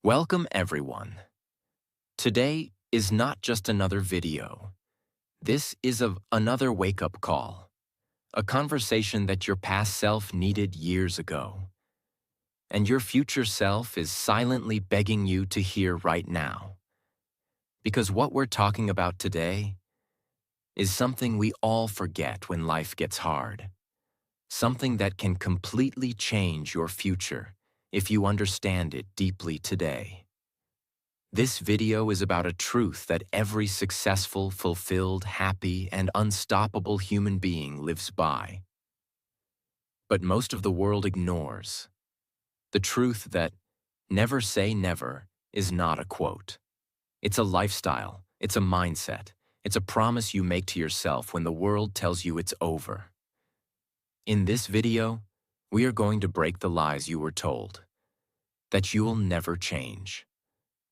Welcome everyone. Today is not just another video. This is another wake-up call. A conversation that your past self needed years ago. And your future self is silently begging you to hear right now. Because what we're talking about today is something we all forget when life gets hard. Something that can completely change your future if you understand it deeply today. This video is about a truth that every successful, fulfilled, happy, and unstoppable human being lives by. But most of the world ignores. The truth that never say never is not a quote. It's a lifestyle, it's a mindset, it's a promise you make to yourself when the world tells you it's over. In this video, we are going to break the lies you were told. That you'll never change.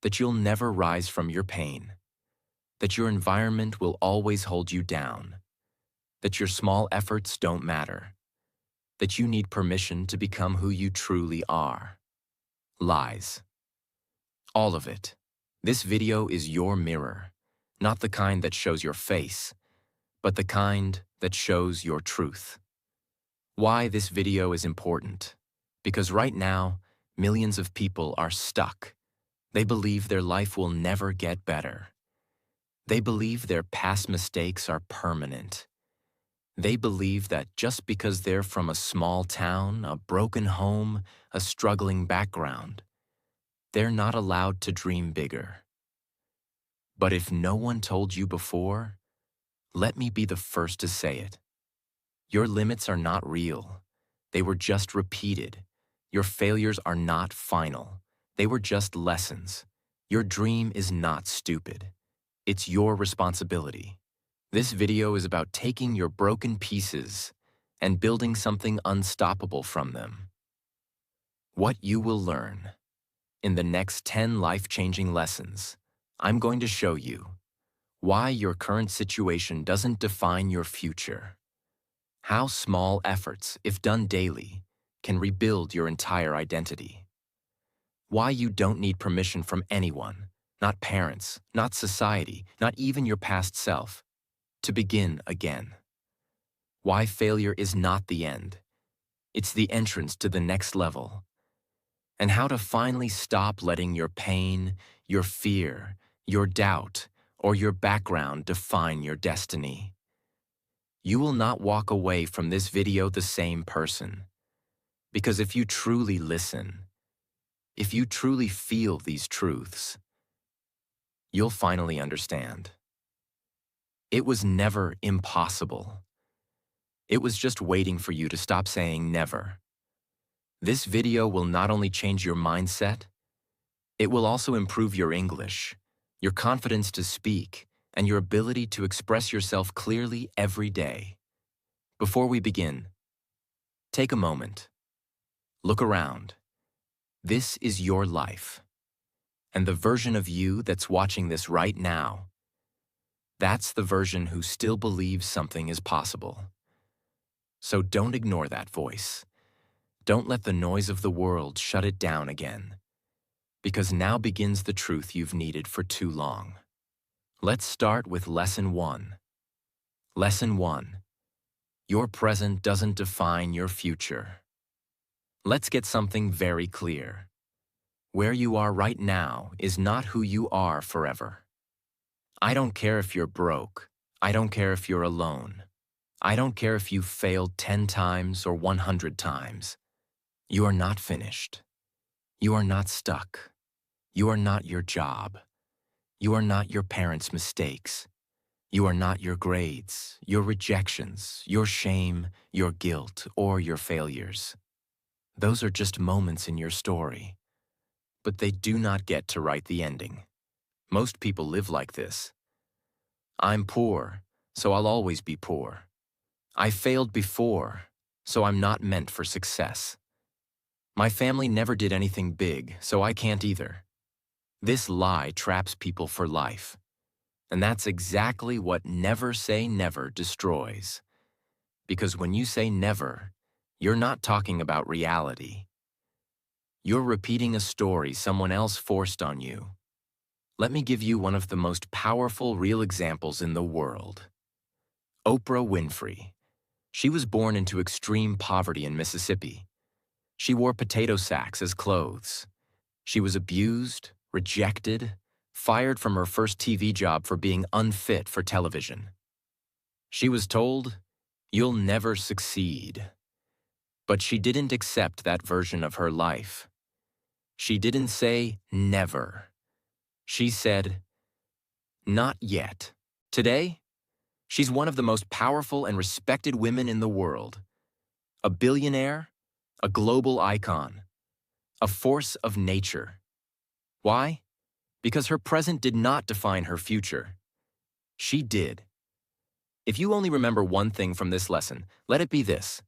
That you'll never rise from your pain, that your environment will always hold you down, that your small efforts don't matter, that you need permission to become who you truly are. Lies. All of it. This video is your mirror, not the kind that shows your face, but the kind that shows your truth. Why this video is important? Because right now, millions of people are stuck. They believe their life will never get better. They believe their past mistakes are permanent. They believe that just because they're from a small town, a broken home, a struggling background, they're not allowed to dream bigger. But if no one told you before, let me be the first to say it. Your limits are not real. They were just repeated. Your failures are not final. They were just lessons. Your dream is not stupid. It's your responsibility. This video is about taking your broken pieces and building something unstoppable from them. What you will learn. In the next 10 life-changing lessons, I'm going to show you why your current situation doesn't define your future. How small efforts, if done daily, can rebuild your entire identity. Why you don't need permission from anyone, not parents, not society, not even your past self, to begin again. Why failure is not the end. It's the entrance to the next level. And how to finally stop letting your pain, your fear, your doubt, or your background define your destiny. You will not walk away from this video the same person. Because if you truly listen, if you truly feel these truths, you'll finally understand. It was never impossible. It was just waiting for you to stop saying never. This video will not only change your mindset, it will also improve your English, your confidence to speak, and your ability to express yourself clearly every day. Before we begin, take a moment. Look around. This is your life. And the version of you that's watching this right now, that's the version who still believes something is possible. So don't ignore that voice. Don't let the noise of the world shut it down again. Because now begins the truth you've needed for too long. Let's start with Lesson 1. Lesson 1. Your present doesn't define your future. Let's get something very clear. Where you are right now is not who you are forever. I don't care if you're broke. I don't care if you're alone. I don't care if you failed 10 times or 100 times. You are not finished. You are not stuck. You are not your job. You are not your parents' mistakes. You are not your grades, your rejections, your shame, your guilt, or your failures. Those are just moments in your story. But they do not get to write the ending. Most people live like this. I'm poor, so I'll always be poor. I failed before, so I'm not meant for success. My family never did anything big, so I can't either. This lie traps people for life. And that's exactly what never say never destroys. Because when you say never, you're not talking about reality. You're repeating a story someone else forced on you. Let me give you one of the most powerful real examples in the world. Oprah Winfrey. She was born into extreme poverty in Mississippi. She wore potato sacks as clothes. She was abused, rejected, fired from her first TV job for being unfit for television. She was told, "You'll never succeed." But she didn't accept that version of her life. She didn't say never. She said, "Not yet." Today, she's one of the most powerful and respected women in the world. A billionaire, a global icon, a force of nature. Why? Because her present did not define her future. She did. If you only remember one thing from this lesson, let it be this.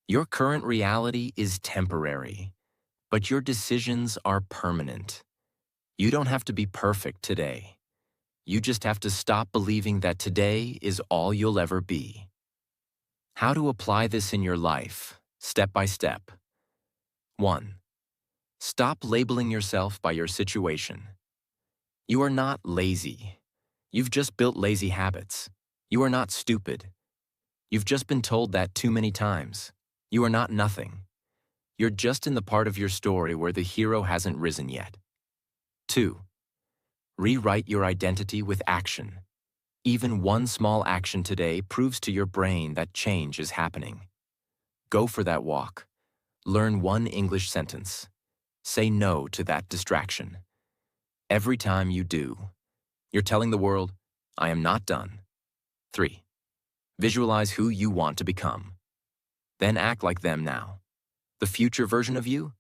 Your current reality is temporary, but your decisions are permanent. You don't have to be perfect today. You just have to stop believing that today is all you'll ever be. How to apply this in your life, step by step. 1. Stop labeling yourself by your situation. You are not lazy. You've just built lazy habits. You are not stupid. You've just been told that too many times. You are not nothing. You're just in the part of your story where the hero hasn't risen yet. 2. Rewrite your identity with action. Even one small action today proves to your brain that change is happening. Go for that walk. Learn one English sentence. Say no to that distraction. Every time you do, you're telling the world, "I am not done." 3. Visualize who you want to become. Then act like them now. The future version of you?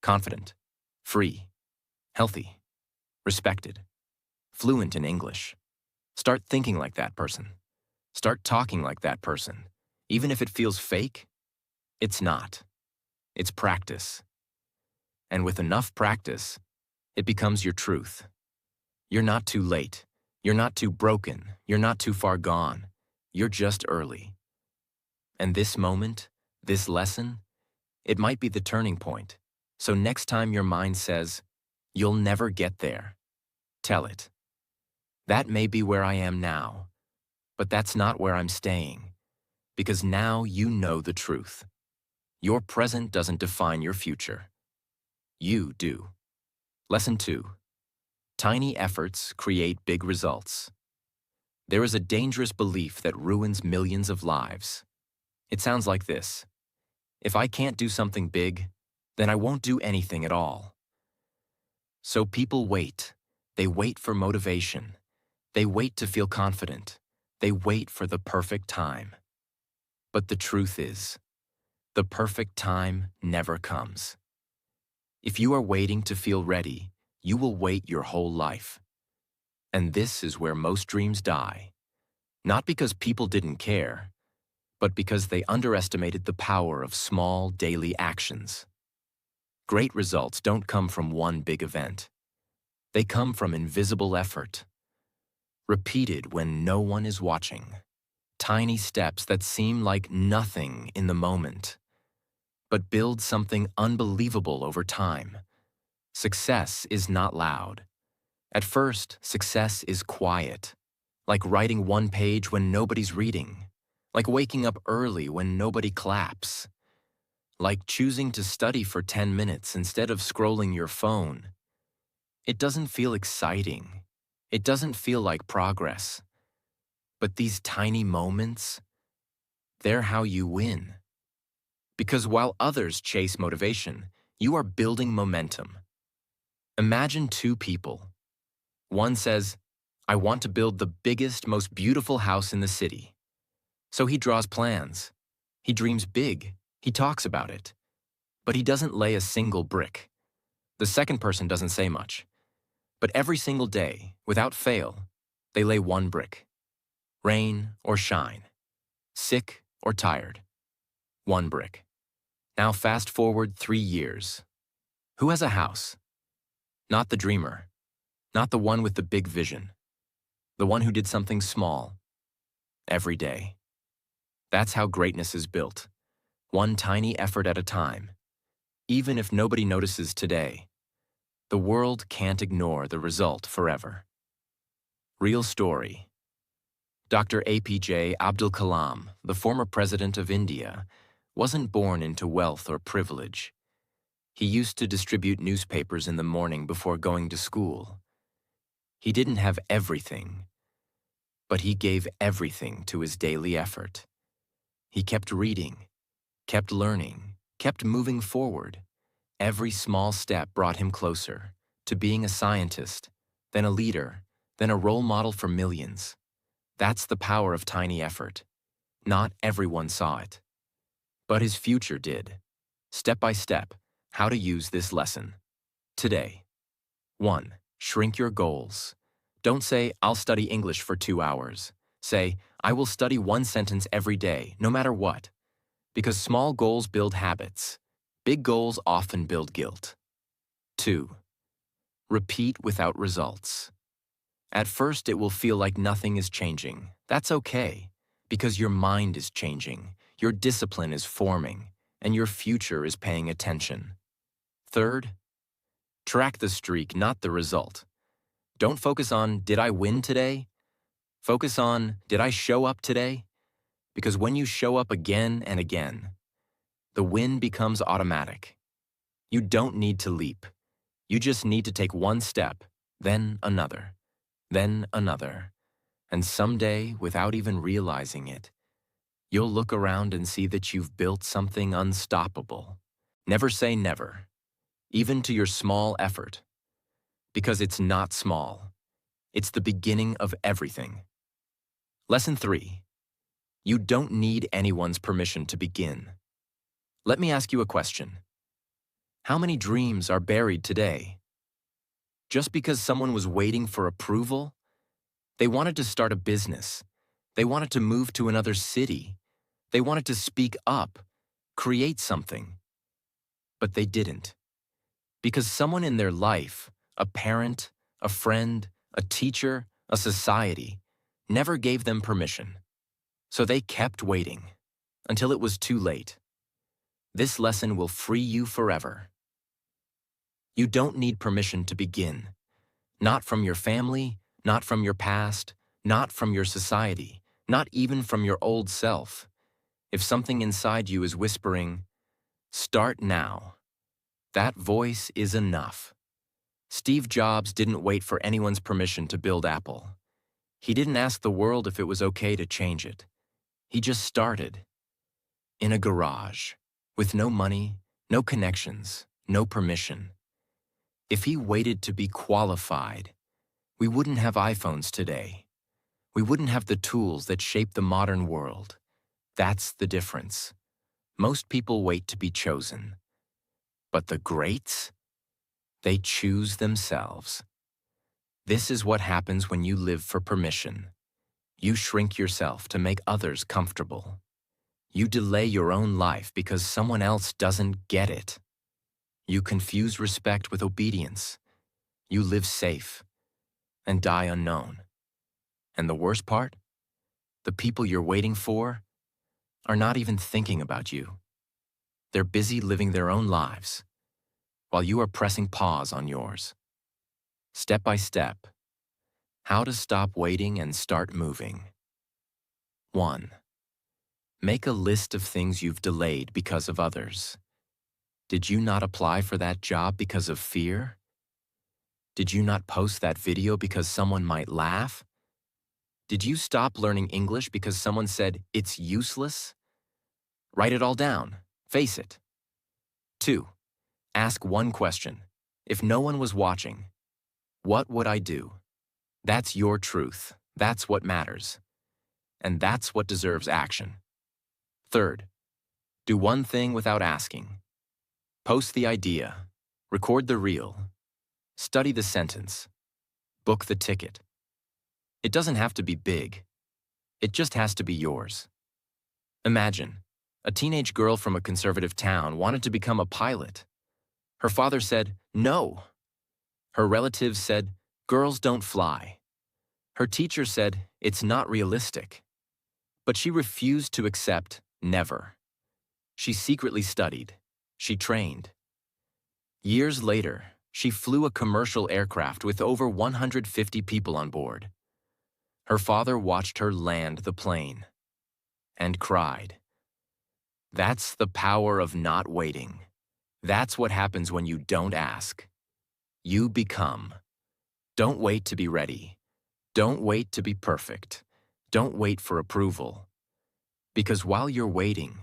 Confident, free, healthy, respected, fluent in English. Start thinking like that person. Start talking like that person. Even if it feels fake, it's not. It's practice. And with enough practice, it becomes your truth. You're not too late. You're not too broken. You're not too far gone. You're just early. And this moment, this lesson, it might be the turning point. So next time your mind says, "You'll never get there," tell it, "That may be where I am now, but that's not where I'm staying." Because now you know the truth. Your present doesn't define your future. You do. Lesson 2. Tiny efforts create big results. There is a dangerous belief that ruins millions of lives. It sounds like this. If I can't do something big, then I won't do anything at all. So people wait. They wait for motivation. They wait to feel confident. They wait for the perfect time. But the truth is, the perfect time never comes. If you are waiting to feel ready, you will wait your whole life. And this is where most dreams die. Not because people didn't care, but because they underestimated the power of small daily actions. Great results don't come from one big event. They come from invisible effort, repeated when no one is watching. Tiny steps that seem like nothing in the moment, but build something unbelievable over time. Success is not loud. At first, success is quiet, like writing one page when nobody's reading, like waking up early when nobody claps, like choosing to study for 10 minutes instead of scrolling your phone. It doesn't feel exciting. It doesn't feel like progress. But these tiny moments, they're how you win. Because while others chase motivation, you are building momentum. Imagine two people. One says, "I want to build the biggest, most beautiful house in the city." So he draws plans. He dreams big. He talks about it. But he doesn't lay a single brick. The second person doesn't say much. But every single day, without fail, they lay one brick. Rain or shine. Sick or tired. One brick. Now fast forward 3 years. Who has a house? Not the dreamer. Not the one with the big vision. The one who did something small. Every day. That's how greatness is built. One tiny effort at a time. Even if nobody notices today, the world can't ignore the result forever. Real story. Dr. APJ Abdul Kalam, the former president of India, wasn't born into wealth or privilege. He used to distribute newspapers in the morning before going to school. He didn't have everything, but he gave everything to his daily effort. He kept reading, kept learning, kept moving forward. Every small step brought him closer to being a scientist, then a leader, then a role model for millions. That's the power of tiny effort. Not everyone saw it, but his future did. Step by step, how to use this lesson. Today. 1. Shrink your goals. Don't say, I'll study English for 2 hours. Say, I will study one sentence every day, no matter what. Because small goals build habits. Big goals often build guilt. 2. Repeat without results. At first, it will feel like nothing is changing. That's okay, because your mind is changing, your discipline is forming, and your future is paying attention. 3. Track the streak, not the result. Don't focus on, did I win today? Focus on, did I show up today? Because when you show up again and again, the win becomes automatic. You don't need to leap. You just need to take one step, then another, and someday, without even realizing it, you'll look around and see that you've built something unstoppable. Never say never, even to your small effort, because it's not small. It's the beginning of everything. Lesson 3. You don't need anyone's permission to begin. Let me ask you a question. How many dreams are buried today? Just because someone was waiting for approval? They wanted to start a business. They wanted to move to another city. They wanted to speak up, create something. But they didn't. Because someone in their life, a parent, a friend, a teacher, a society, never gave them permission. So they kept waiting until it was too late. This lesson will free you forever. You don't need permission to begin. Not from your family, not from your past, not from your society, not even from your old self. If something inside you is whispering, start now, that voice is enough. Steve Jobs didn't wait for anyone's permission to build Apple. He didn't ask the world if it was okay to change it. He just started. In a garage, with no money, no connections, no permission. If he waited to be qualified, we wouldn't have iPhones today. We wouldn't have the tools that shape the modern world. That's the difference. Most people wait to be chosen. But the greats? They choose themselves. This is what happens when you live for permission. You shrink yourself to make others comfortable. You delay your own life because someone else doesn't get it. You confuse respect with obedience. You live safe and die unknown. And the worst part? The people you're waiting for are not even thinking about you. They're busy living their own lives while you are pressing pause on yours. Step by step, how to stop waiting and start moving. 1. Make a list of things you've delayed because of others. Did you not apply for that job because of fear? Did you not post that video because someone might laugh? Did you stop learning English because someone said it's useless? Write it all down. Face it. 2. Ask one question. If no one was watching, what would I do? That's your truth. That's what matters. And that's what deserves action. 3. Do one thing without asking. Post the idea. Record the reel. Study the sentence. Book the ticket. It doesn't have to be big. It just has to be yours. Imagine, a teenage girl from a conservative town wanted to become a pilot. Her father said, no. Her relatives said, girls don't fly. Her teacher said, it's not realistic. But she refused to accept never. She secretly studied. She trained. Years later, she flew a commercial aircraft with over 150 people on board. Her father watched her land the plane and cried. That's the power of not waiting. That's what happens when you don't ask. You become. Don't wait to be ready. Don't wait to be perfect. Don't wait for approval. Because while you're waiting,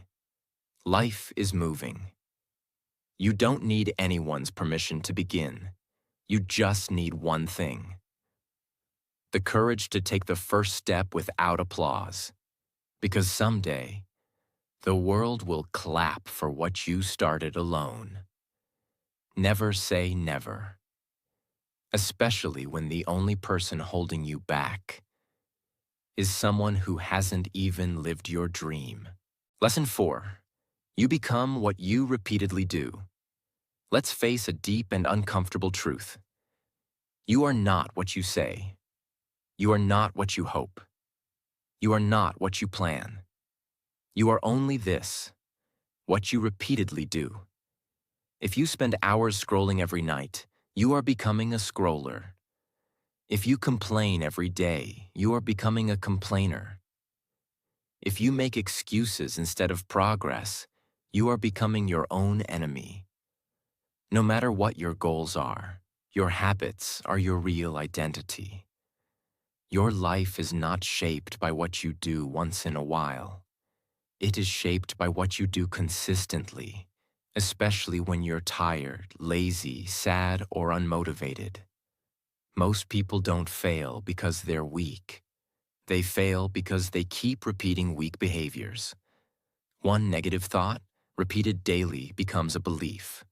life is moving. You don't need anyone's permission to begin. You just need one thing: the courage to take the first step without applause. Because someday, the world will clap for what you started alone. Never say never, especially when the only person holding you back is someone who hasn't even lived your dream. Lesson 4. You become what you repeatedly do. Let's face a deep and uncomfortable truth. You are not what you say. You are not what you hope. You are not what you plan. You are only this, what you repeatedly do. If you spend hours scrolling every night, you are becoming a scroller. If you complain every day, you are becoming a complainer. If you make excuses instead of progress, you are becoming your own enemy. No matter what your goals are, your habits are your real identity. Your life is not shaped by what you do once in a while. It is shaped by what you do consistently, especially when you're tired, lazy, sad, or unmotivated. Most people don't fail because they're weak. They fail because they keep repeating weak behaviors. One negative thought, repeated daily, becomes a belief.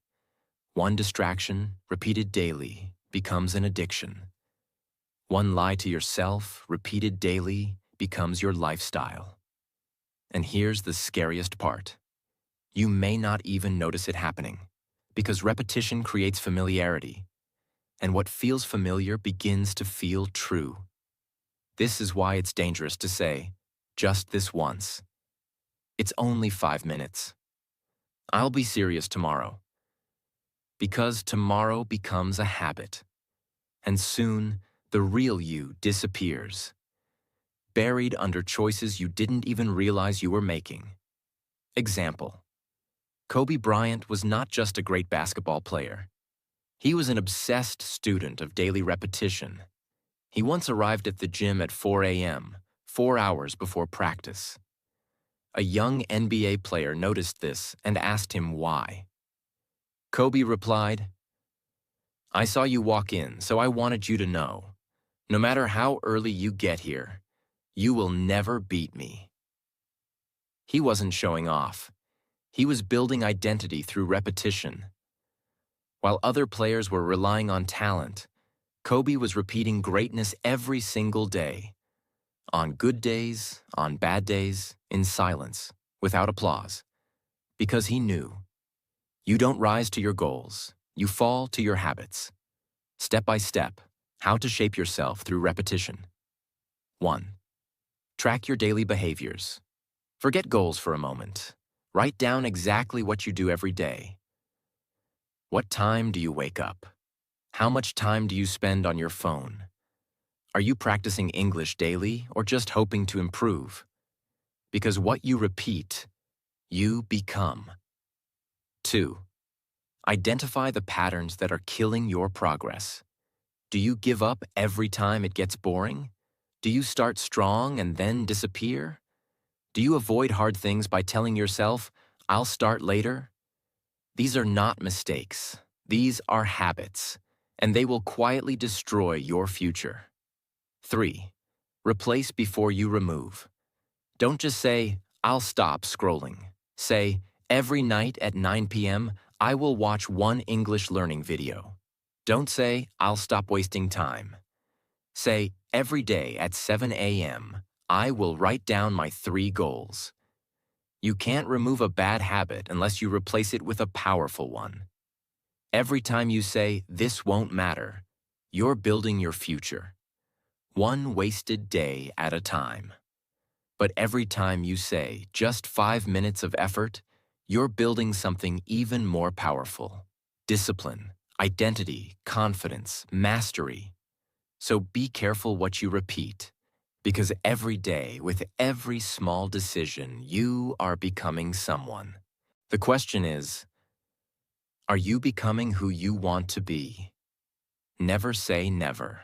One distraction, repeated daily, becomes an addiction. One lie to yourself, repeated daily, becomes your lifestyle. And here's the scariest part. You may not even notice it happening, because repetition creates familiarity, and what feels familiar begins to feel true. This is why it's dangerous to say, just this once. It's only 5 minutes. I'll be serious tomorrow. Because tomorrow becomes a habit, and soon the real you disappears, buried under choices you didn't even realize you were making. Example: Kobe Bryant was not just a great basketball player. He was an obsessed student of daily repetition. He once arrived at the gym at 4 a.m., 4 hours before practice. A young NBA player noticed this and asked him why. Kobe replied, "I saw you walk in, so I wanted you to know. No matter how early you get here, you will never beat me." He wasn't showing off. He was building identity through repetition. While other players were relying on talent, Kobe was repeating greatness every single day. On good days, on bad days, in silence, without applause. Because he knew, you don't rise to your goals, you fall to your habits. Step by step, how to shape yourself through repetition. 1. Track your daily behaviors. Forget goals for a moment. Write down exactly what you do every day. What time do you wake up? How much time do you spend on your phone? Are you practicing English daily or just hoping to improve? Because what you repeat, you become. 2. Identify the patterns that are killing your progress. Do you give up every time it gets boring? Do you start strong and then disappear? Do you avoid hard things by telling yourself, "I'll start later"? These are not mistakes. These are habits, and they will quietly destroy your future. 3. Replace before you remove. Don't just say, "I'll stop scrolling." Say, "Every night at 9 p.m., I will watch one English learning video." Don't say, "I'll stop wasting time." Say, "Every day at 7 a.m., I will write down my 3 goals." You can't remove a bad habit unless you replace it with a powerful one. Every time you say, "This won't matter," you're building your future. One wasted day at a time. But every time you say, "Just 5 minutes of effort," you're building something even more powerful. discipline, identity, confidence, mastery. So be careful what you repeat, because every day, with every small decision, you are becoming someone. The question is, are you becoming who you want to be? Never say never,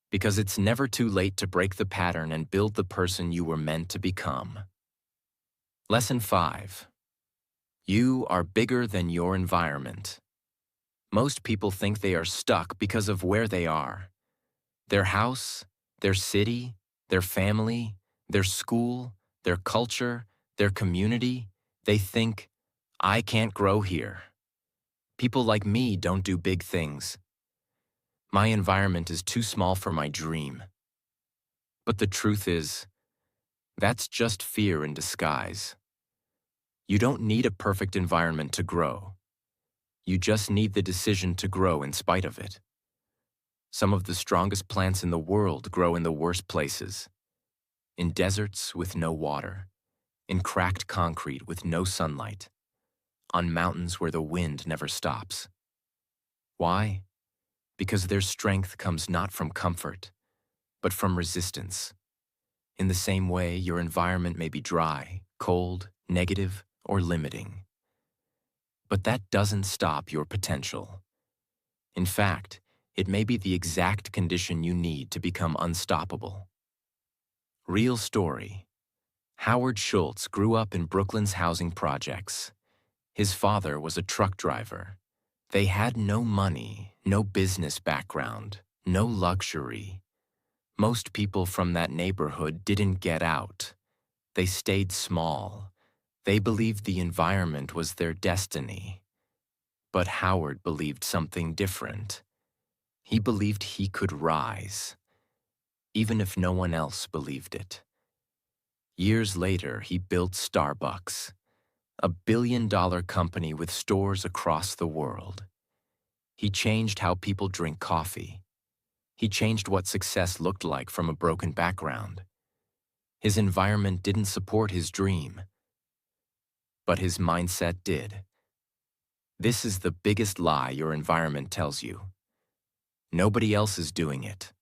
because it's never too late to break the pattern and build the person you were meant to become. Lesson 5. You are bigger than your environment. Most people think they are stuck because of where they are. Their house, their city, their family, their school, their culture, their community. They think, I can't grow here. People like me don't do big things. My environment is too small for my dream. But the truth is, that's just fear in disguise. You don't need a perfect environment to grow. You just need the decision to grow in spite of it. Some of the strongest plants in the world grow in the worst places. In deserts with no water. In cracked concrete with no sunlight. On mountains where the wind never stops. Why? Because their strength comes not from comfort, but from resistance. In the same way, your environment may be dry, cold, negative, or limiting. But that doesn't stop your potential. In fact, it may be the exact condition you need to become unstoppable. Real story. Howard Schultz grew up in Brooklyn's housing projects. His father was a truck driver. They had no money, no business background, no luxury. Most people from that neighborhood didn't get out. They stayed small. They believed the environment was their destiny. But Howard believed something different. He believed he could rise, even if no one else believed it. Years later, he built Starbucks, a billion-dollar company with stores across the world. He changed how people drink coffee. He changed what success looked like from a broken background. His environment didn't support his dream, but his mindset did. This is the biggest lie your environment tells you. Nobody else is doing it,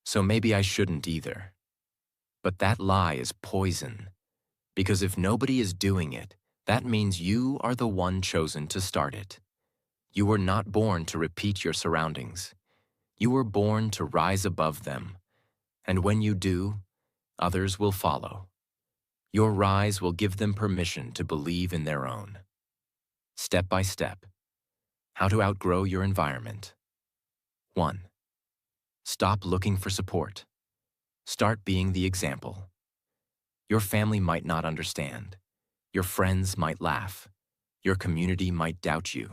so maybe I shouldn't either. But that lie is poison, because if nobody is doing it, that means you are the one chosen to start it. You were not born to repeat your surroundings. You were born to rise above them, and when you do, others will follow. Your rise will give them permission to believe in their own. Step by step. How to outgrow your environment. 1. Stop looking for support. Start being the example. Your family might not understand. Your friends might laugh. Your community might doubt you.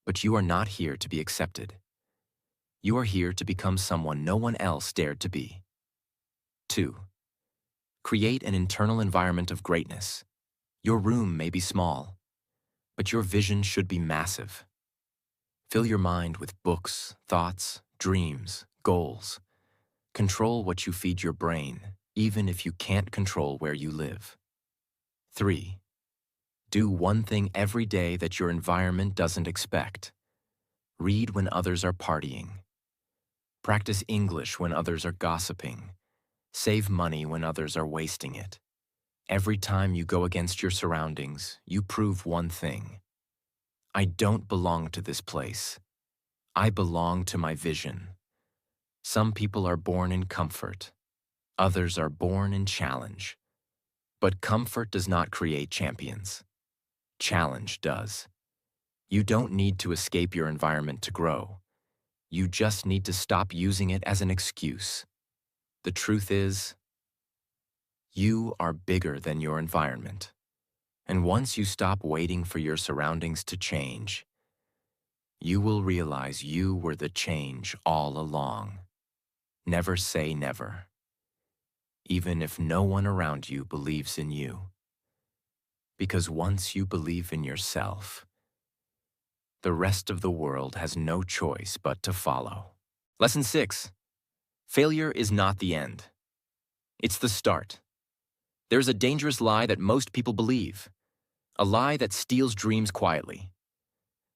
But you are not here to be accepted. You are here to become someone no one else dared to be. 2. Create an internal environment of greatness. Your room may be small, but your vision should be massive. Fill your mind with books, thoughts, dreams, goals. Control what you feed your brain, even if you can't control where you live. 3. Do one thing every day that your environment doesn't expect. Read when others are partying. Practice English when others are gossiping. Save money when others are wasting it. Every time you go against your surroundings, you prove one thing. I don't belong to this place. I belong to my vision. Some people are born in comfort. Others are born in challenge. But comfort does not create champions. Challenge does. You don't need to escape your environment to grow. You just need to stop using it as an excuse. The truth is, you are bigger than your environment. And once you stop waiting for your surroundings to change, you will realize you were the change all along. Never say never, even if no one around you believes in you. Because once you believe in yourself, the rest of the world has no choice but to follow. Lesson 6. Failure is not the end. It's the start. There's a dangerous lie that most people believe, a lie that steals dreams quietly.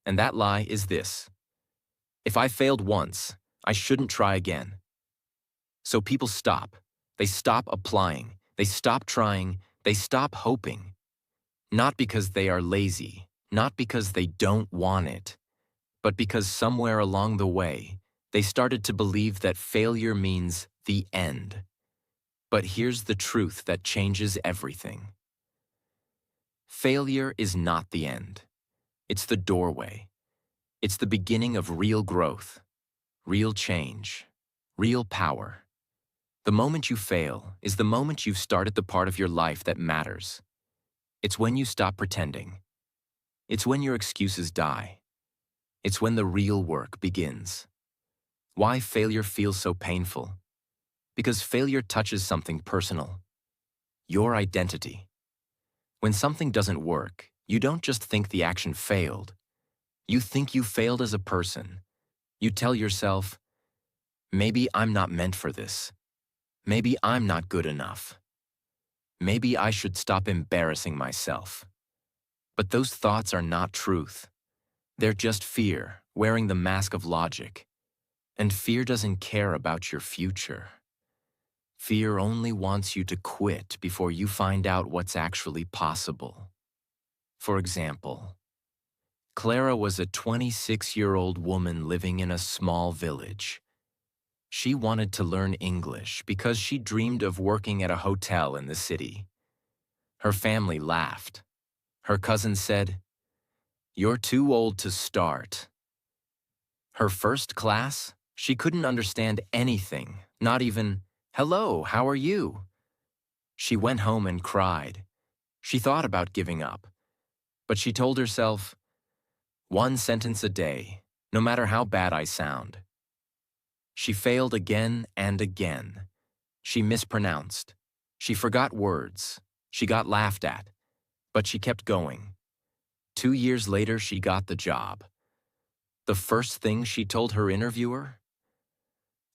And that lie is this: if I failed once, I shouldn't try again. So people stop. They stop applying. They stop trying. They stop hoping. Not because they are lazy, not because they don't want it, but because somewhere along the way, they started to believe that failure means the end. But here's the truth that changes everything. Failure is not the end. It's the doorway. It's the beginning of real growth, real change, real power. The moment you fail is the moment you've started the part of your life that matters. It's when you stop pretending. It's when your excuses die. It's when the real work begins. Why failure feels so painful? Because failure touches something personal. Your identity. When something doesn't work, you don't just think the action failed. You think you failed as a person. You tell yourself, maybe I'm not meant for this. Maybe I'm not good enough. Maybe I should stop embarrassing myself. But those thoughts are not truth. They're just fear, wearing the mask of logic. And fear doesn't care about your future. Fear only wants you to quit before you find out what's actually possible. For example, Clara was a 26-year-old woman living in a small village. She wanted to learn English because she dreamed of working at a hotel in the city. Her family laughed. Her cousin said, "You're too old to start." Her first class, she couldn't understand anything, not even, "Hello, how are you?" She went home and cried. She thought about giving up, but she told herself, "One sentence a day, no matter how bad I sound." She failed again and again. She mispronounced. She forgot words. She got laughed at. But she kept going. 2 years later, she got the job. The first thing she told her interviewer?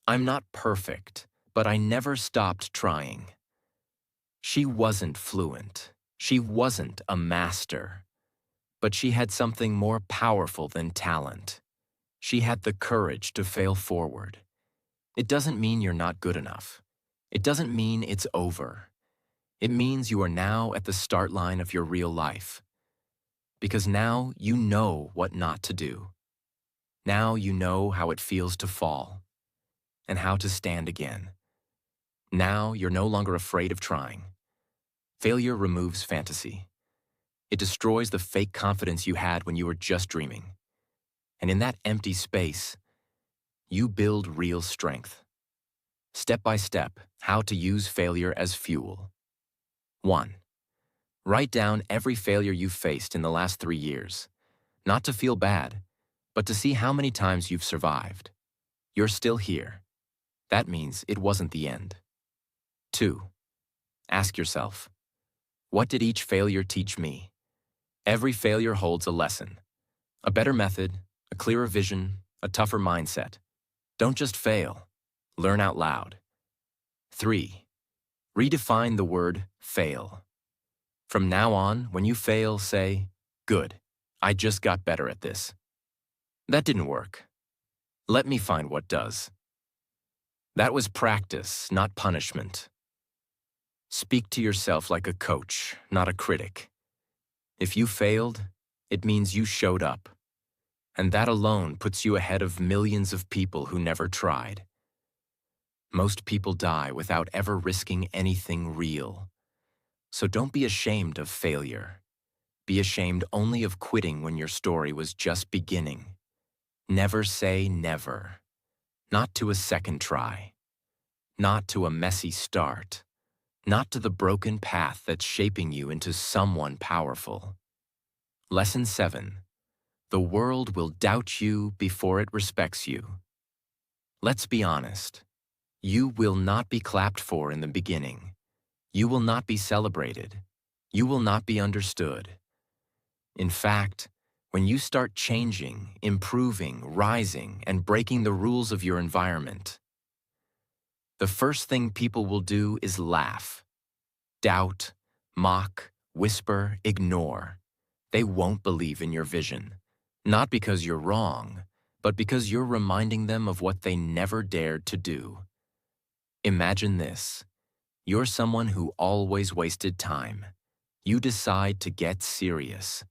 "I'm not perfect, but I never stopped trying." She wasn't fluent. She wasn't a master. But she had something more powerful than talent. She had the courage to fail forward. It doesn't mean you're not good enough. It doesn't mean it's over. It means you are now at the start line of your real life. Because now you know what not to do. Now you know how it feels to fall and how to stand again. Now you're no longer afraid of trying. Failure removes fantasy. It destroys the fake confidence you had when you were just dreaming. And in that empty space, you build real strength. Step by step, how to use failure as fuel. 1. Write down every failure you've faced in the last 3 years. Not to feel bad, but to see how many times you've survived. You're still here. That means it wasn't the end. 2. Ask yourself, what did each failure teach me? Every failure holds a lesson. A better method, a clearer vision, a tougher mindset. Don't just fail. Learn out loud. 3. Redefine the word fail. From now on, when you fail, say, "Good, I just got better at this. That didn't work. Let me find what does." That was practice, not punishment. Speak to yourself like a coach, not a critic. If you failed, it means you showed up. And that alone puts you ahead of millions of people who never tried. Most people die without ever risking anything real. So don't be ashamed of failure. Be ashamed only of quitting when your story was just beginning. Never say never. Not to a second try. Not to a messy start. Not to the broken path that's shaping you into someone powerful. Lesson 7. The world will doubt you before it respects you. Let's be honest. You will not be clapped for in the beginning. You will not be celebrated. You will not be understood. In fact, when you start changing, improving, rising, and breaking the rules of your environment, the first thing people will do is laugh, doubt, mock, whisper, ignore. They won't believe in your vision. Not because you're wrong, but because you're reminding them of what they never dared to do. Imagine this. You're someone who always wasted time. You decide to get serious.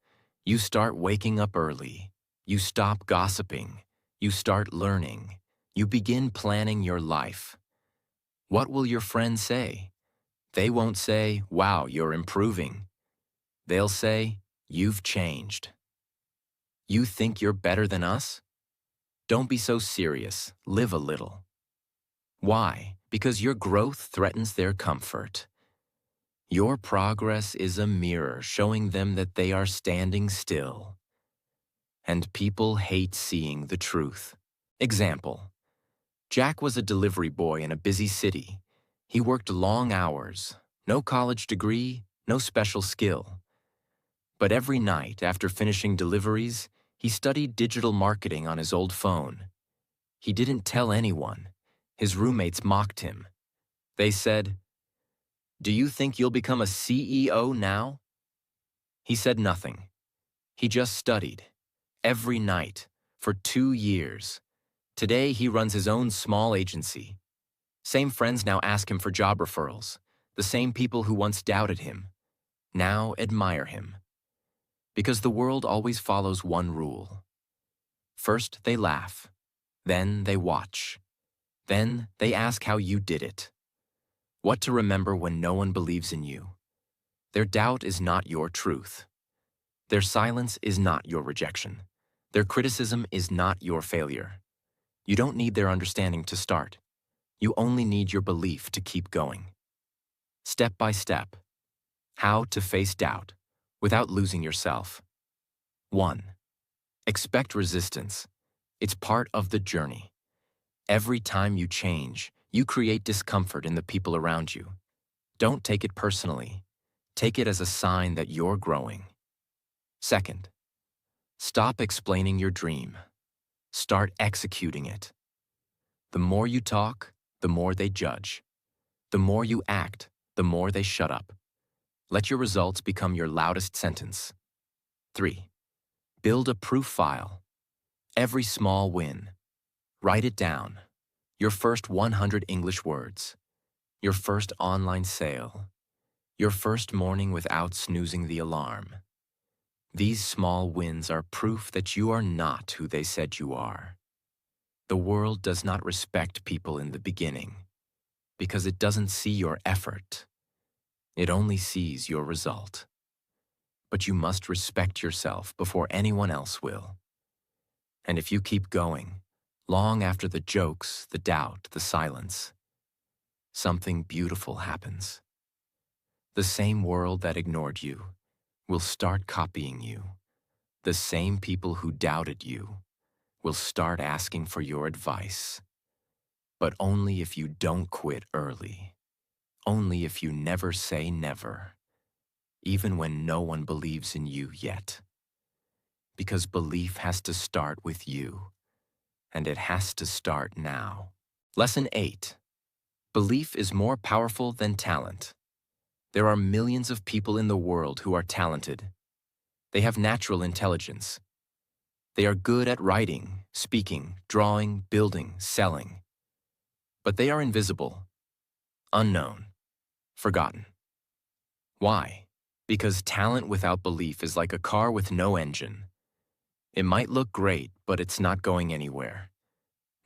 You start waking up early. You stop gossiping. You start learning. You begin planning your life. What will your friends say? They won't say, "Wow, you're improving." They'll say, "You've changed." You think you're better than us? Don't be so serious. Live a little. Why? Because your growth threatens their comfort. Your progress is a mirror showing them that they are standing still. And people hate seeing the truth. Example: Jack was a delivery boy in a busy city. He worked long hours, no college degree, no special skill. But every night after finishing deliveries, he studied digital marketing on his old phone. He didn't tell anyone. His roommates mocked him. They said, "Do you think you'll become a CEO now?" He said nothing. He just studied, every night, for 2 years. Today he runs his own small agency. Same friends now ask him for job referrals. The same people who once doubted him now admire him. Because the world always follows one rule. First they laugh, then they watch, then they ask how you did it. What to remember when no one believes in you. Their doubt is not your truth. Their silence is not your rejection. Their criticism is not your failure. You don't need their understanding to start. You only need your belief to keep going. Step by step. How to face doubt without losing yourself. 1. Expect resistance. It's part of the journey. Every time you change, you create discomfort in the people around you. Don't take it personally. Take it as a sign that you're growing. 2. Stop explaining your dream. Start executing it. The more you talk, the more they judge. The more you act, the more they shut up. Let your results become your loudest sentence. 3. Build a proof file. Every small win. Write it down. Your first 100 English words. Your first online sale. Your first morning without snoozing the alarm. These small wins are proof that you are not who they said you are. The world does not respect people in the beginning because it doesn't see your effort. It only sees your result. But you must respect yourself before anyone else will. And if you keep going, long after the jokes, the doubt, the silence, something beautiful happens. The same world that ignored you will start copying you. The same people who doubted you will start asking for your advice. But only if you don't quit early. Only if you never say never, even when no one believes in you yet. Because belief has to start with you, and it has to start now. Lesson 8. Belief is more powerful than talent. There are millions of people in the world who are talented. They have natural intelligence. They are good at writing, speaking, drawing, building, selling. But they are invisible, unknown, forgotten. Why? Because talent without belief is like a car with no engine. It might look great, but it's not going anywhere.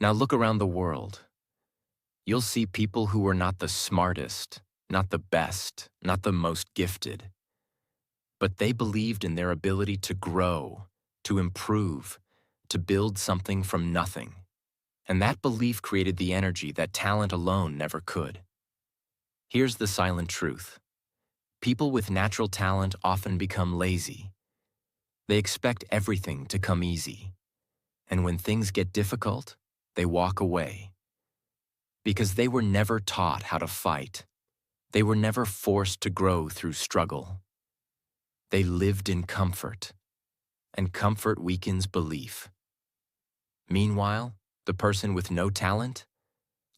Now look around the world. You'll see people who are not the smartest, not the best, not the most gifted. But they believed in their ability to grow, to improve, to build something from nothing. And that belief created the energy that talent alone never could. Here's the silent truth. People with natural talent often become lazy. They expect everything to come easy. And when things get difficult, they walk away. Because they were never taught how to fight. They were never forced to grow through struggle. They lived in comfort, and comfort weakens belief. Meanwhile, the person with no talent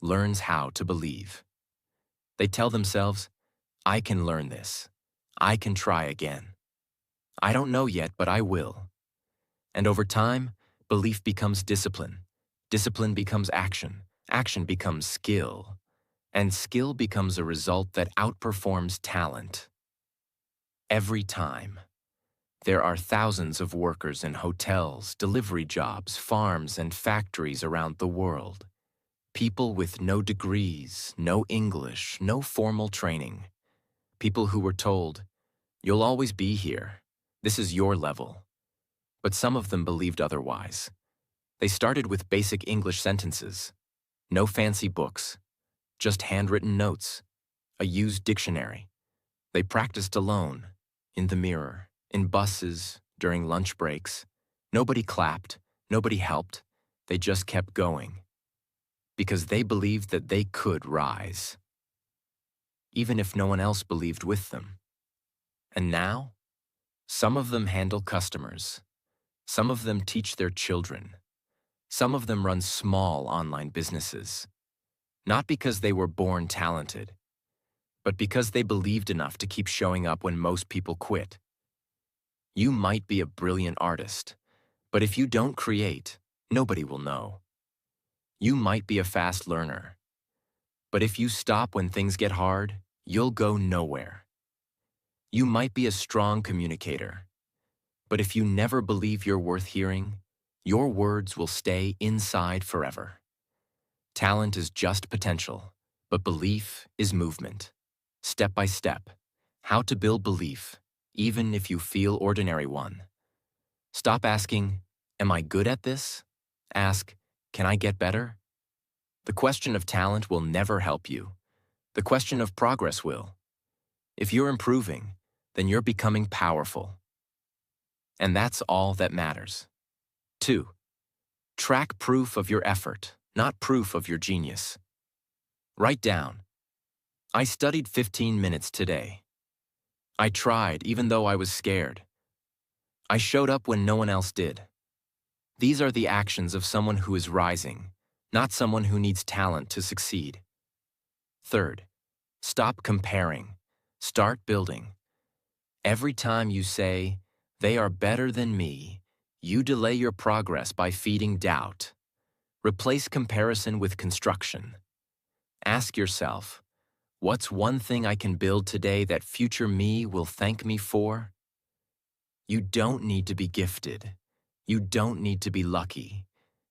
learns how to believe. They tell themselves, "I can learn this. I can try again. I don't know yet, but I will." And over time, belief becomes discipline. Discipline becomes action. Action becomes skill. And skill becomes a result that outperforms talent. Every time. There are thousands of workers in hotels, delivery jobs, farms, and factories around the world. People with no degrees, no English, no formal training. People who were told, "You'll always be here. This is your level." But some of them believed otherwise. They started with basic English sentences. No fancy books, just handwritten notes, a used dictionary. They practiced alone, in the mirror, in buses, during lunch breaks. Nobody clapped, nobody helped. They just kept going. Because they believed that they could rise, even if no one else believed with them. And now, some of them handle customers. Some of them teach their children. Some of them run small online businesses. Not because they were born talented, but because they believed enough to keep showing up when most people quit. You might be a brilliant artist, but if you don't create, nobody will know. You might be a fast learner, but if you stop when things get hard, you'll go nowhere. You might be a strong communicator, but if you never believe you're worth hearing, your words will stay inside forever. Talent is just potential, but belief is movement. Step by step, how to build belief, even if you feel ordinary one. Stop asking, "Am I good at this?" Ask, "Can I get better?" The question of talent will never help you. The question of progress will. If you're improving, then you're becoming powerful. And that's all that matters. 2. Track proof of your effort, not proof of your genius. Write down, "I studied 15 minutes today. I tried even though I was scared. I showed up when no one else did." These are the actions of someone who is rising, not someone who needs talent to succeed. 3. Stop comparing. Start building. Every time you say, "They are better than me," you delay your progress by feeding doubt. Replace comparison with construction. Ask yourself, what's one thing I can build today that future me will thank me for? You don't need to be gifted. You don't need to be lucky.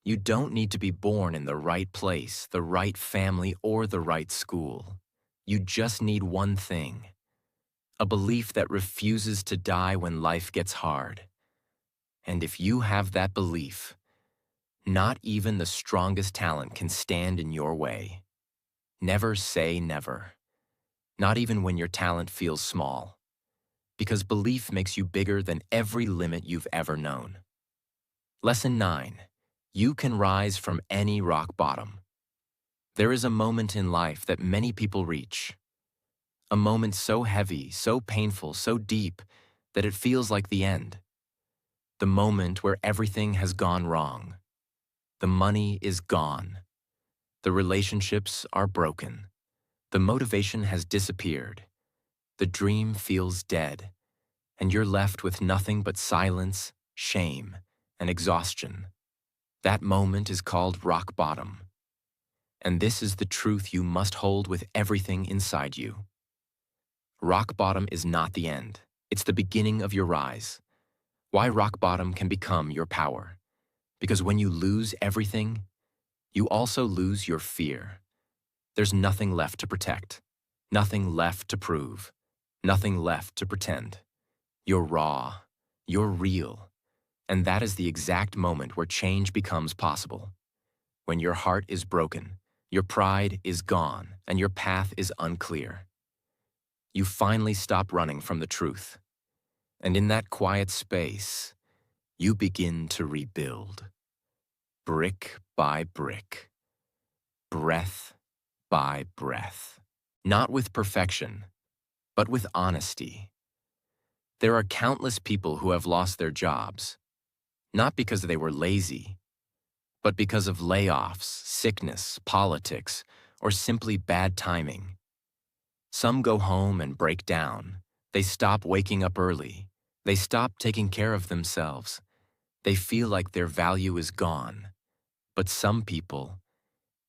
You don't need to be born in the right place, the right family, or the right school. You just need one thing: a belief that refuses to die when life gets hard. And if you have that belief, not even the strongest talent can stand in your way. Never say never. Not even when your talent feels small. Because belief makes you bigger than every limit you've ever known. Lesson 9. You can rise from any rock bottom. There is a moment in life that many people reach. A moment so heavy, so painful, so deep, that it feels like the end. The moment where everything has gone wrong. The money is gone. The relationships are broken. The motivation has disappeared. The dream feels dead. And you're left with nothing but silence, shame, and exhaustion. That moment is called rock bottom. And this is the truth you must hold with everything inside you. Rock bottom is not the end. It's the beginning of your rise. Why rock bottom can become your power. Because when you lose everything, you also lose your fear. There's nothing left to protect, nothing left to prove, nothing left to pretend. You're raw, you're real, and that is the exact moment where change becomes possible. When your heart is broken, your pride is gone, and your path is unclear. You finally stop running from the truth. And in that quiet space, you begin to rebuild. Brick by brick. Breath by breath. Not with perfection, but with honesty. There are countless people who have lost their jobs, not because they were lazy, but because of layoffs, sickness, politics, or simply bad timing. Some go home and break down. They stop waking up early. They stop taking care of themselves. They feel like their value is gone. But some people,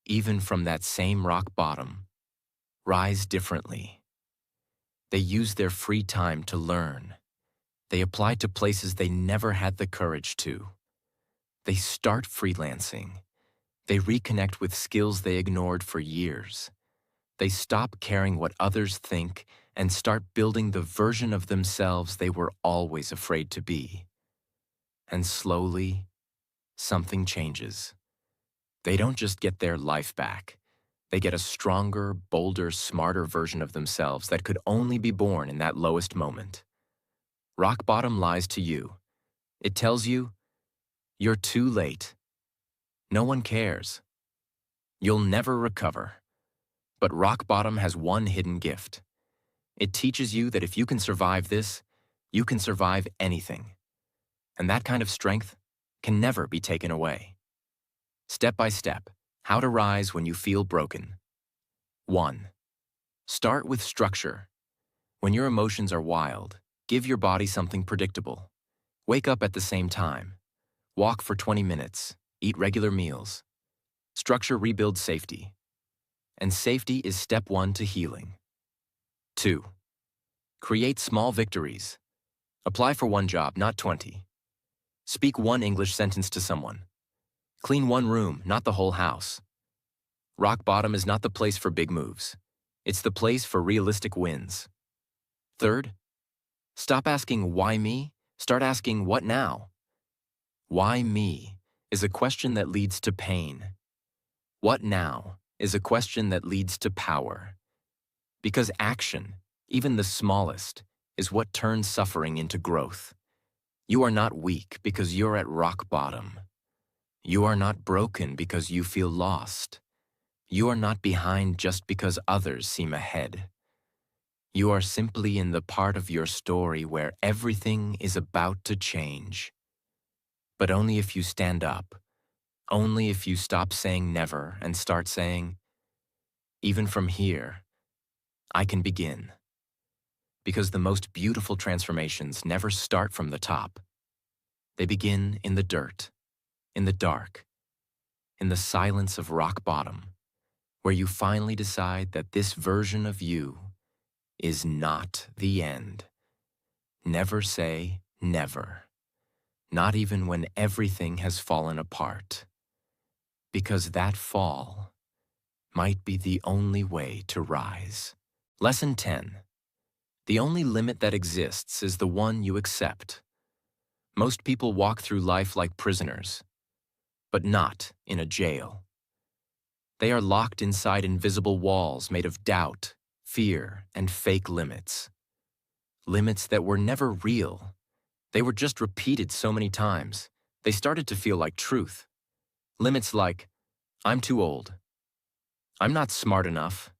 even from that same rock bottom, rise differently. They use their free time to learn. They apply to places they never had the courage to. They start freelancing. They reconnect with skills they ignored for years. They stop caring what others think and start building the version of themselves they were always afraid to be. And slowly, something changes. They don't just get their life back. They get a stronger, bolder, smarter version of themselves that could only be born in that lowest moment. Rock bottom lies to you. It tells you, you're too late. No one cares. You'll never recover. But rock bottom has one hidden gift. It teaches you that if you can survive this, you can survive anything. And that kind of strength can never be taken away. Step by step, how to rise when you feel broken. 1. Start with structure. When your emotions are wild, give your body something predictable. Wake up at the same time. Walk for 20 minutes. Eat regular meals. Structure rebuilds safety. And safety is step 1 to healing. 2. Create small victories. Apply for 1 job, not 20. Speak 1 English sentence to someone. Clean 1 room, not the whole house. Rock bottom is not the place for big moves. It's the place for realistic wins. 3rd, stop asking why me, start asking what now. Why me is a question that leads to pain. What now is a question that leads to power. Because action, even the smallest, is what turns suffering into growth. You are not weak because you're at rock bottom. You are not broken because you feel lost. You are not behind just because others seem ahead. You are simply in the part of your story where everything is about to change. But only if you stand up, only if you stop saying never and start saying, even from here, I can begin. Because the most beautiful transformations never start from the top. They begin in the dirt, in the dark, in the silence of rock bottom, where you finally decide that this version of you is not the end. Never say never, not even when everything has fallen apart, because that fall might be the only way to rise. Lesson 10. The only limit that exists is the one you accept. Most people walk through life like prisoners, but not in a jail. They are locked inside invisible walls made of doubt, fear, and fake limits. Limits that were never real. They were just repeated so many times, they started to feel like truth. Limits like, I'm too old. I'm not smart enough.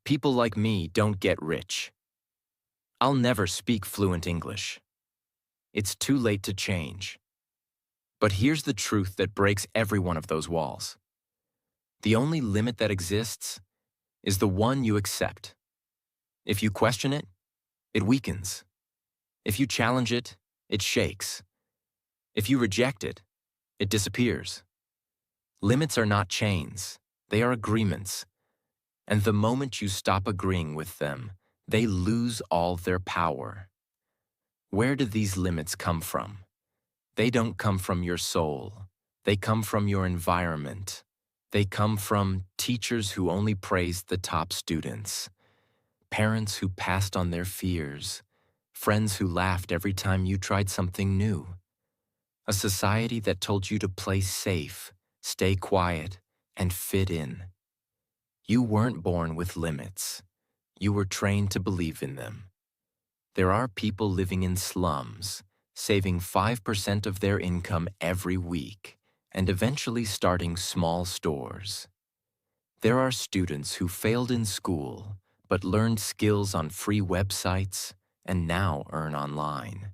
People like me don't get rich. I'll never speak fluent English. It's too late to change. But here's the truth that breaks every one of those walls. The only limit that exists is the one you accept. If you question it, it weakens. If you challenge it, it shakes. If you reject it, it disappears. Limits are not chains, they are agreements. And the moment you stop agreeing with them, they lose all their power. Where do these limits come from? They don't come from your soul. They come from your environment. They come from teachers who only praised the top students, parents who passed on their fears, friends who laughed every time you tried something new, a society that told you to play safe, stay quiet, and fit in. You weren't born with limits. You were trained to believe in them. There are people living in slums, saving 5% of their income every week, and eventually starting small stores. There are students who failed in school, but learned skills on free websites and now earn online.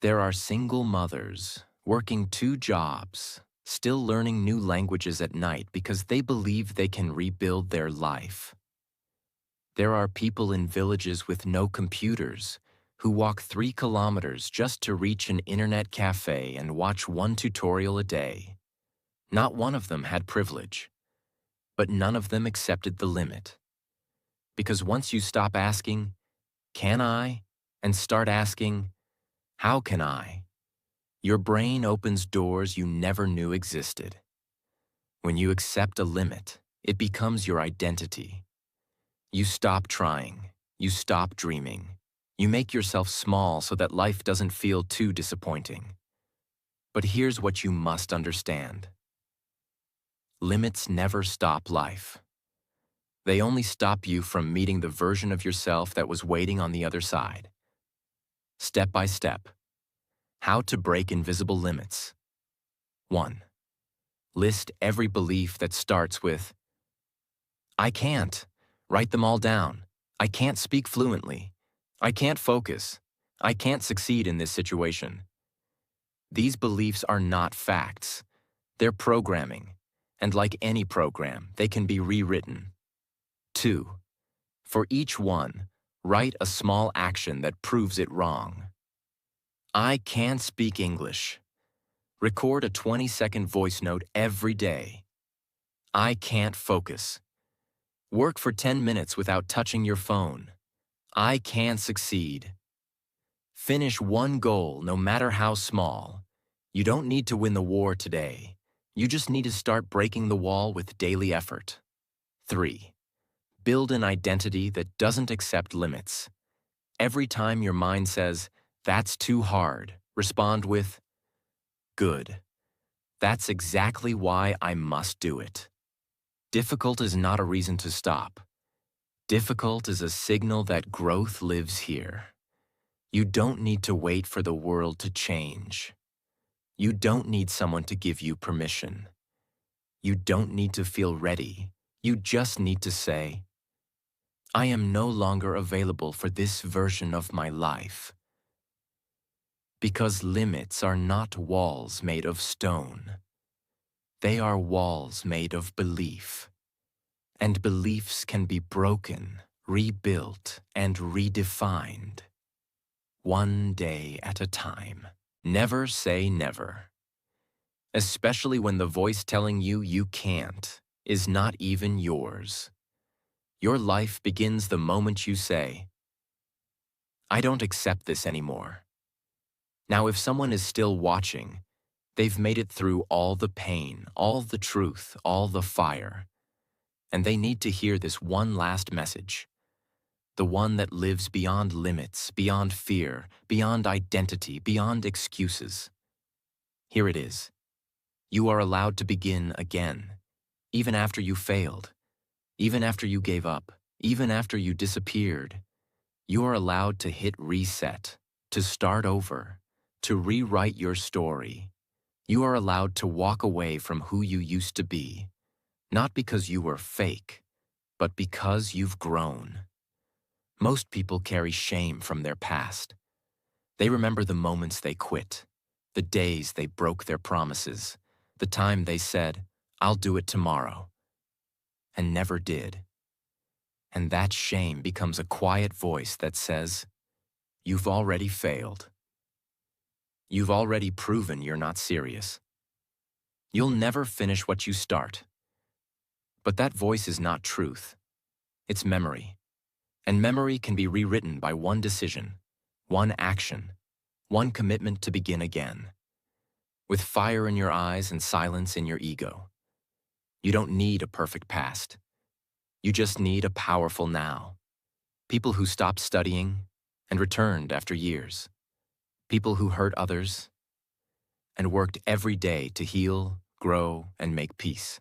There are single mothers working 2 jobs, still learning new languages at night because they believe they can rebuild their life. There are people in villages with no computers who walk 3 kilometers just to reach an internet cafe and watch one tutorial a day. Not one of them had privilege, but none of them accepted the limit. Because once you stop asking, "Can I?" and start asking, "How can I?" your brain opens doors you never knew existed. When you accept a limit, it becomes your identity. You stop trying. You stop dreaming. You make yourself small so that life doesn't feel too disappointing. But here's what you must understand. Limits never stop life. They only stop you from meeting the version of yourself that was waiting on the other side. Step by step. How to break invisible limits. 1. List every belief that starts with, "I can't." Write them all down. "I can't speak fluently." "I can't focus." "I can't succeed in this situation." These beliefs are not facts. They're programming. And like any program, they can be rewritten. 2. For each one, write a small action that proves it wrong. I can't speak English. Record a 20-second voice note every day. I can't focus. Work for 10 minutes without touching your phone. I can succeed. Finish one goal, no matter how small. You don't need to win the war today. You just need to start breaking the wall with daily effort. 3. Build an identity that doesn't accept limits. Every time your mind says, "That's too hard," respond with, "Good. That's exactly why I must do it." Difficult is not a reason to stop. Difficult is a signal that growth lives here. You don't need to wait for the world to change. You don't need someone to give you permission. You don't need to feel ready. You just need to say, "I am no longer available for this version of my life." Because limits are not walls made of stone. They are walls made of belief. And beliefs can be broken, rebuilt, and redefined. One day at a time. Never say never. Especially when the voice telling you you can't is not even yours. Your life begins the moment you say, "I don't accept this anymore." Now, if someone is still watching, they've made it through all the pain, all the truth, all the fire. And they need to hear this one last message. The one that lives beyond limits, beyond fear, beyond identity, beyond excuses. Here it is. You are allowed to begin again, even after you failed, even after you gave up, even after you disappeared. You are allowed to hit reset, to start over, to rewrite your story. You are allowed to walk away from who you used to be, not because you were fake, but because you've grown. Most people carry shame from their past. They remember the moments they quit, the days they broke their promises, the time they said, "I'll do it tomorrow," and never did. And that shame becomes a quiet voice that says, "You've already failed. You've already proven you're not serious. You'll never finish what you start." But that voice is not truth. It's memory. And memory can be rewritten by one decision, one action, one commitment to begin again. With fire in your eyes and silence in your ego. You don't need a perfect past. You just need a powerful now. People who stopped studying and returned after years. People who hurt others and worked every day to heal, grow, and make peace.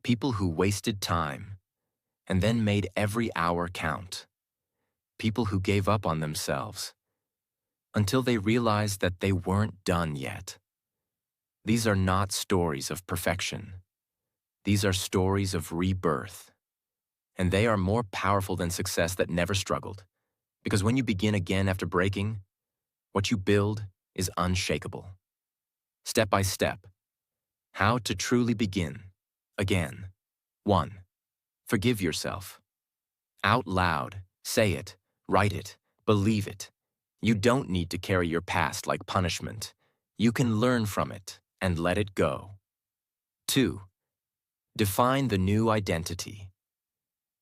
People who wasted time and then made every hour count. People who gave up on themselves until they realized that they weren't done yet. These are not stories of perfection. These are stories of rebirth. And they are more powerful than success that never struggled. Because when you begin again after breaking, what you build is unshakable. Step by step. How to truly begin again. 1. Forgive yourself. Out loud, say it, write it, believe it. You don't need to carry your past like punishment. You can learn from it and let it go. 2. Define the new identity.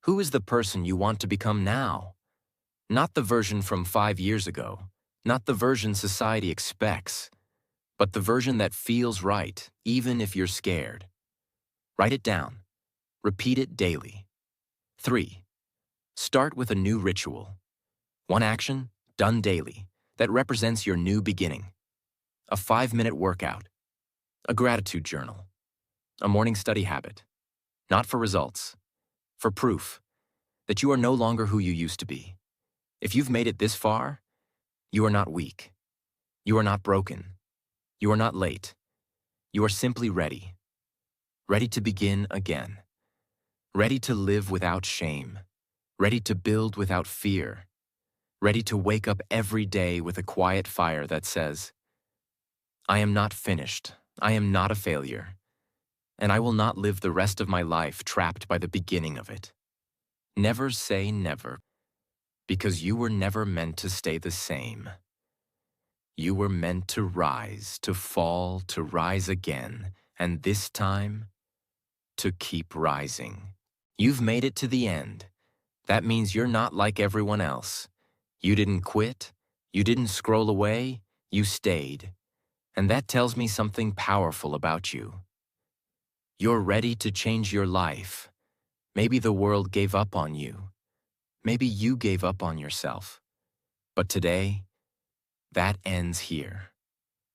Who is the person you want to become now? Not the version from 5 years ago, not the version society expects, but the version that feels right, even if you're scared. Write it down. Repeat it daily. 3. Start with a new ritual. One action, done daily, that represents your new beginning. A 5-minute workout. A gratitude journal. A morning study habit. Not for results, for proof that you are no longer who you used to be. If you've made it this far, you are not weak. You are not broken. You are not late. You are simply ready. Ready to begin again. Ready to live without shame. Ready to build without fear. Ready to wake up every day with a quiet fire that says, I am not finished. I am not a failure. And I will not live the rest of my life trapped by the beginning of it. Never say never, because you were never meant to stay the same. You were meant to rise, to fall, to rise again, and this time, to keep rising. You've made it to the end. That means you're not like everyone else. You didn't quit. You didn't scroll away. You stayed. And that tells me something powerful about you. You're ready to change your life. Maybe the world gave up on you. Maybe you gave up on yourself. But today, that ends here.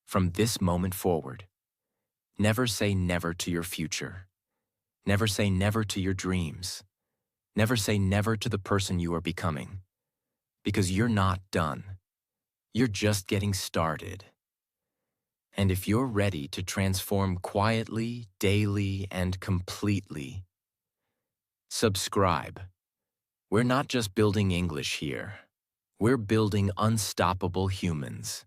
From this moment forward, never say never to your future. Never say never to your dreams. Never say never to the person you are becoming. Because you're not done. You're just getting started. And if you're ready to transform quietly, daily, and completely, subscribe. We're not just building English here. We're building unstoppable humans.